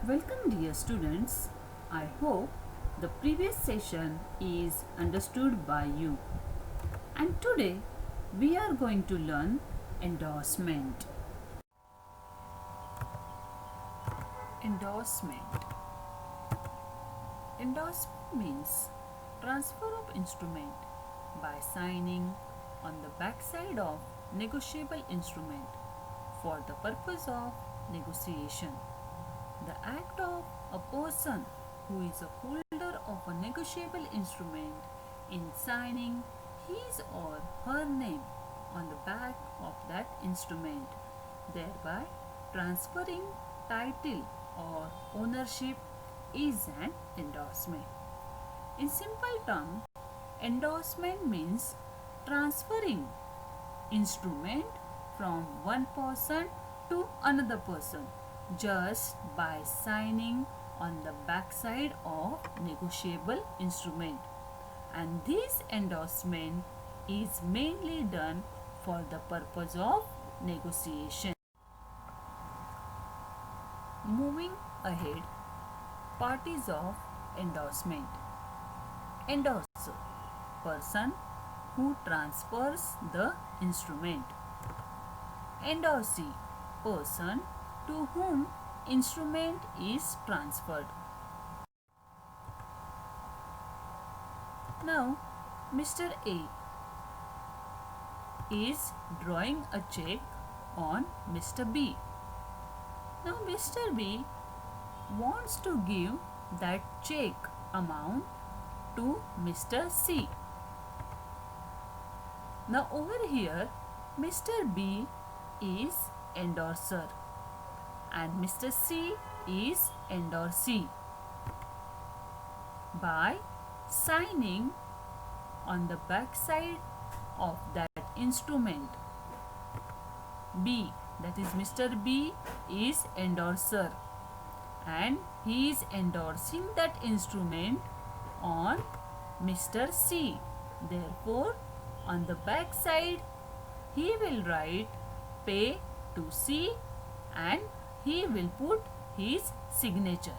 Welcome dear students. I hope the previous session is understood by you. And today we are going to learn endorsement. Endorsement. Endorsement means transfer of instrument by signing on the backside of negotiable instrument for the purpose of negotiation. The act of a person who is a holder of a negotiable instrument in signing his or her name on the back of that instrument, thereby transferring title or ownership, is an endorsement. In simple terms, endorsement means transferring instrument from one person to another person just by signing on the backside of negotiable instrument, and this endorsement is mainly done for the purpose of negotiation. Moving ahead, parties of endorsement. Endorser, person who transfers the instrument. Endorsee, person to whom instrument is transferred. Now, Mr. A is drawing a check on Mr. B. Now, Mr. B wants to give that check amount to Mr. C. Now, over here, Mr. B is endorser and Mr. C is endorsee. By signing on the back side of that instrument, B, that is Mr. B, is endorser and he is endorsing that instrument on Mr. C. Therefore, on the back side, he will write pay to C and he will put his signature,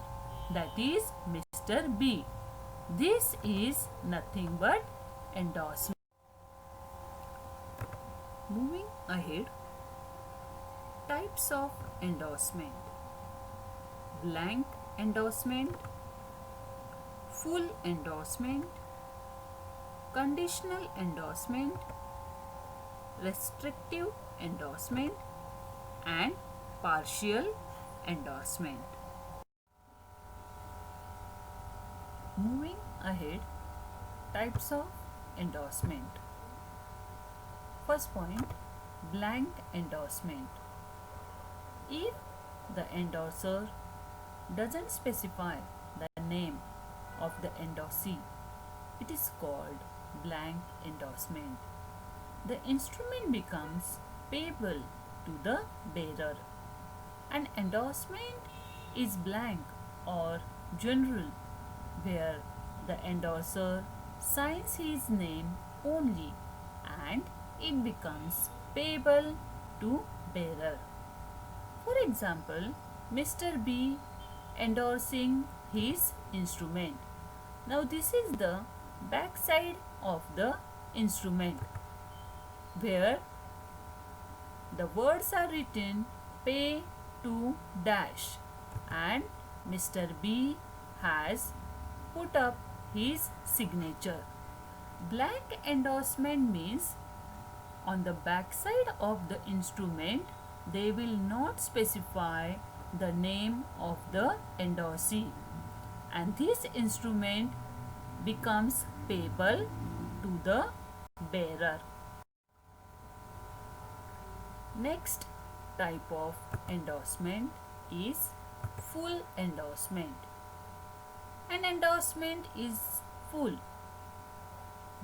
that is Mr. B. This is nothing but endorsement. Moving ahead, types of endorsement. Blank endorsement, full endorsement, conditional endorsement, restrictive endorsement, and partial endorsement. Moving ahead, types of endorsement. First point, blank endorsement. If the endorser doesn't specify the name of the endorsee, it is called blank endorsement. The instrument becomes payable to the bearer. An endorsement is blank or general, where the endorser signs his name only and it becomes payable to bearer. For example, Mr. B endorsing his instrument. Now this is the back side of the instrument where the words are written pay to dash and Mr. B has put up his signature. Blank endorsement means on the back side of the instrument they will not specify the name of the endorsee and this instrument becomes payable to the bearer. Next type of endorsement is full endorsement. An endorsement is full,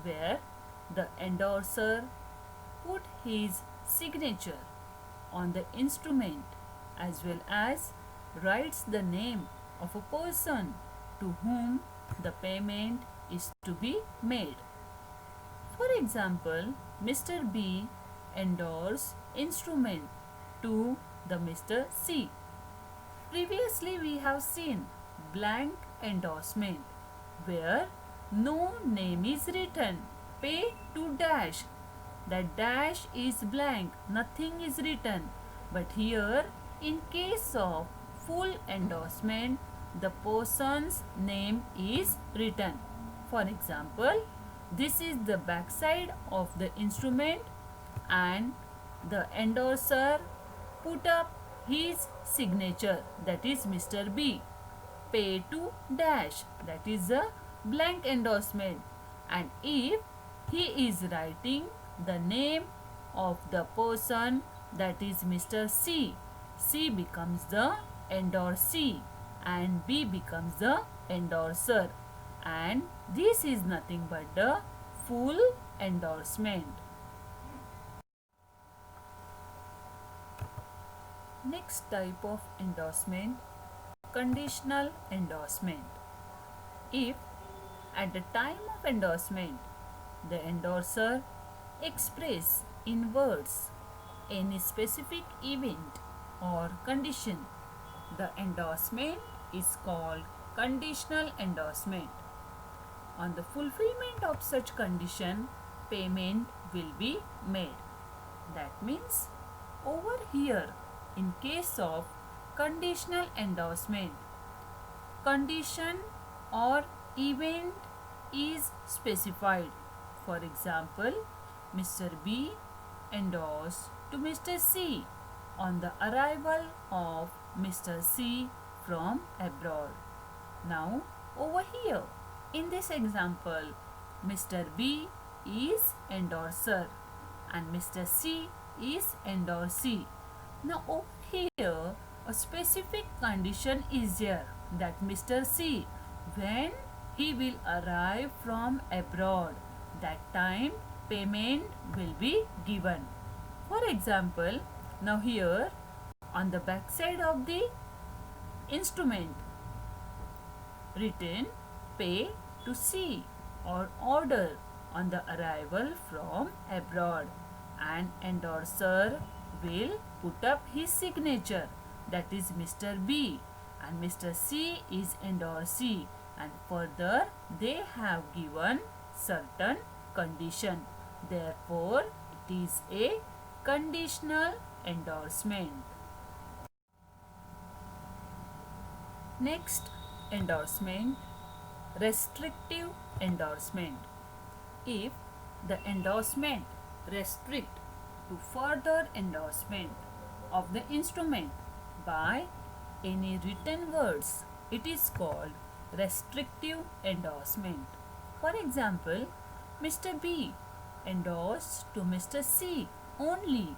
where the endorser put his signature on the instrument as well as writes the name of a person to whom the payment is to be made. For example, Mr. B endorsed instrument to the Mr. C. Previously we have seen blank endorsement where no name is written. Pay to dash. That dash is blank, nothing is written. But here, in case of full endorsement, the person's name is written. For example, this is the backside of the instrument and the endorser put up his signature, that is Mr. B. Pay to dash, that is a blank endorsement. And if he is writing the name of the person, that is Mr. C, C becomes the endorsee and B becomes the endorser, and this is nothing but the full endorsement. Next type of endorsement, conditional endorsement. If at the time of endorsement the endorser express in words any specific event or condition, the endorsement is called conditional endorsement. On the fulfillment of such condition, payment will be made. That means over here, in case of conditional endorsement, condition or event is specified. For example, Mr. B endorsed to Mr. C on the arrival of Mr. C from abroad. Now, over here, in this example, Mr. B is endorser and Mr. C is endorsee. Now, over here, a specific condition is there that Mr. C, when he will arrive from abroad, that time payment will be given. For example, now here on the back side of the instrument written pay to C or order on the arrival from abroad, and endorser will put up his signature, that is Mr. B, and Mr. C is endorsee, and further they have given certain condition. Therefore, it is a conditional endorsement. Next endorsement, restrictive endorsement. If the endorsement restrict to further endorsement of the instrument by any written words, it is called restrictive endorsement. For example, Mr. B endorsed to Mr. C only,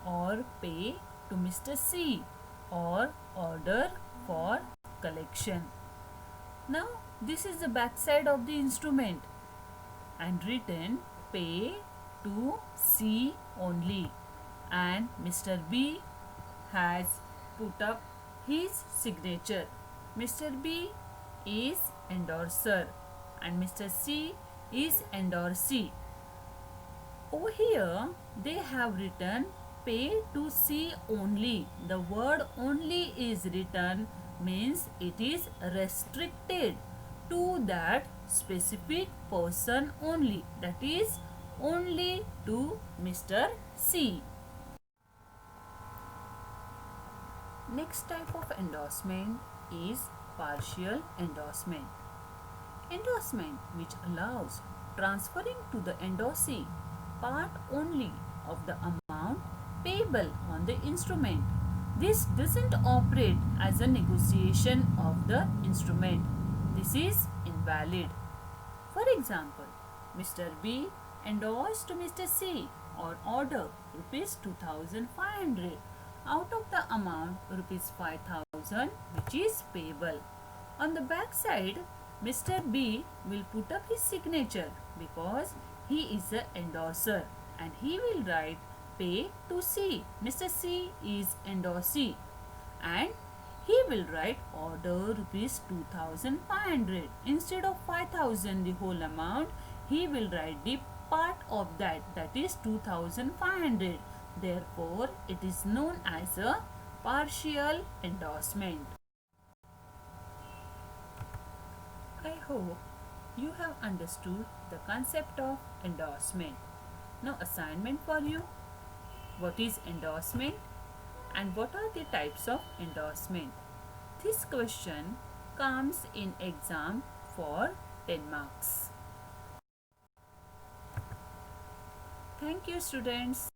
or pay to Mr. C, or order for collection. Now, this is the back side of the instrument and written pay to C only, and Mr. B has put up his signature. Mr. B is endorser and Mr. C is endorsee. Over here they have written pay to C only. The word only is written, means it is restricted to that specific person only, that is only to Mr. C. Next type of endorsement is partial endorsement. Endorsement which allows transferring to the endorsee part only of the amount payable on the instrument. This doesn't operate as a negotiation of the instrument. This is invalid. For example, Mr. B endorsed to Mr. C or order rupees 2,500 out of the amount rupees 5,000 which is payable. On the back side, Mr. B will put up his signature because he is an endorser, and he will write pay to C. Mr. C is endorsee, and he will write order rupees 2,500. Instead of 5,000 the whole amount, he will write the part of that, that is 2,500. Therefore, it is known as a Partial endorsement. I hope you have understood the concept of endorsement. Now assignment for you. What is endorsement and what are the types of endorsement? This question comes in exam for 10 marks. Thank you students.